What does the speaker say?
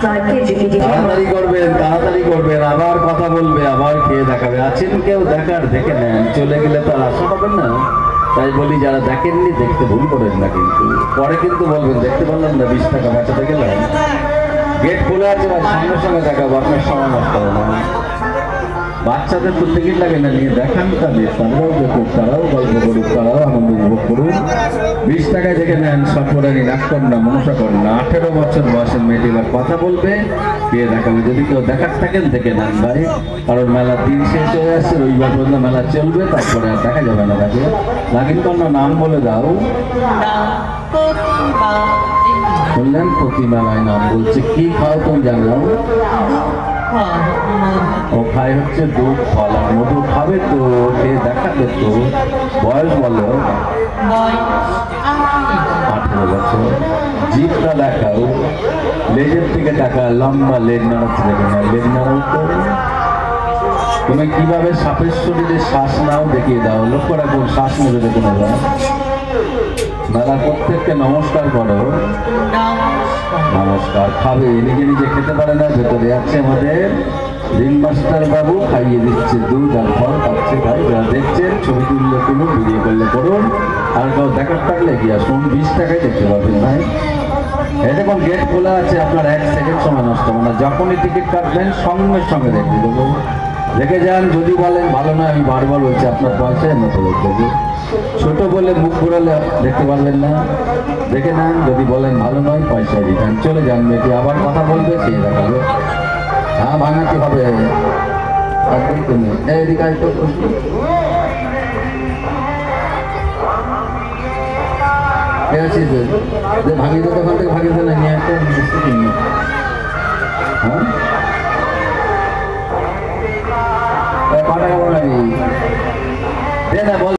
তাড়াতাড়ি করবেন, তাড়াতাড়ি করবেন, আবার কথা বলবে, আবার খেয়ে দেখাবে। আছেন কেউ দেখার, দেখে নেন, চলে গেলে তো আর আশা পাবেন না। তাই বলি যারা দেখেননি দেখতে ভুল করেন না, কিন্তু পরে কিন্তু বলবেন দেখতে পারলাম না, 20 টাকা বাঁচাতে গেলাম। গেট খোলা আছে, সঙ্গে সঙ্গে দেখাবো, আপনার সময় নষ্ট হবে না। বাচ্চাদের তো টিকিট লাগে না, নিয়ে দেখান তাদের, তারাও দেখুক, তারাও গল্প করুক, তারাও আনন্দ উপভোগ করুন। 20 টাকায় দেখে নেন, সফরানি রাগ করেন না, মনসা করেন না। 18 বছর বয়সের মেয়েটি এবার কথা বলবে, কে দেখাবে। যদি কেউ দেখার থাকেন দেখে নেন ভাই, কারণ মেলার দিন শেষ হয়ে আসছে, রবিবার পর্যন্ত মেলা চলবে, তারপরে আর দেখা যাবে না। তাকে নাগিন কন্যা নাম বলে দাও। বললেন প্রতিমেলায় নাম বলছে, কি খাও তুমি জানো? ও খায় হচ্ছে দুধ, ফল আর মধু। খাবে তো, খেয়ে দেখাবে তো। বয়স বলো। 18 বছর। জিভটা দেখাও, লেজের দিকে টাকা, লম্বা লেজ নাড়াচ্ছে, দেখে না, লেজ নাড়াও তো। তুমি কিভাবে সাপের শরীরে শ্বাস নাও দেখিয়ে দাও। লক্ষ্য রাখুন, শ্বাস নেবে দেখুন। মেলা প্রত্যেককে নমস্কার করো। নমস্কার। খাবে, নিজে নিজে খেতে পারে না, ভেতরে আছে আমাদের রিংমাস্টার বাবু, খাইয়ে দিচ্ছে দুধ আর ফল, খাচ্ছে ভাই। যারা দেখছেন ছবি তুললে তুলুন, ভিডিও করলে করুন, আর কাউ দেখার থাকলে কি আসুন, 20 টাকায় দেখতে পাবেন ভাই। এই দেখুন গেট খোলা আছে, আপনার 1 সেকেন্ড সময় নষ্ট হবে না। যখনই টিকিট কাটবেন সঙ্গে সঙ্গে দেখে দেবো। দেখে যান, যদি বলেন ভালো না, আমি বারবার বলছি আপনার পয়সায় মতো দেখবো। ছোট বলে মুখ ঘুরালে দেখতে পারবেন না। দেখে নেন, যদি বলেন ভালো নয়, পয়সা রিটার্ন। চলে যান, মেয়েটি আবার কথা বলবে, খেয়ে দেখাবে। হ্যাঁ, ভাঙাতে হবে একদম। তুমি এইদিকে তো আছিস যে ভাঙিয়ে দেবে, ওখান থেকে ভাঙিয়ে দেবে নিয়ে একটা মিষ্টি কিনে। হ্যাঁ, কটা কেমন লাগি দে না বল।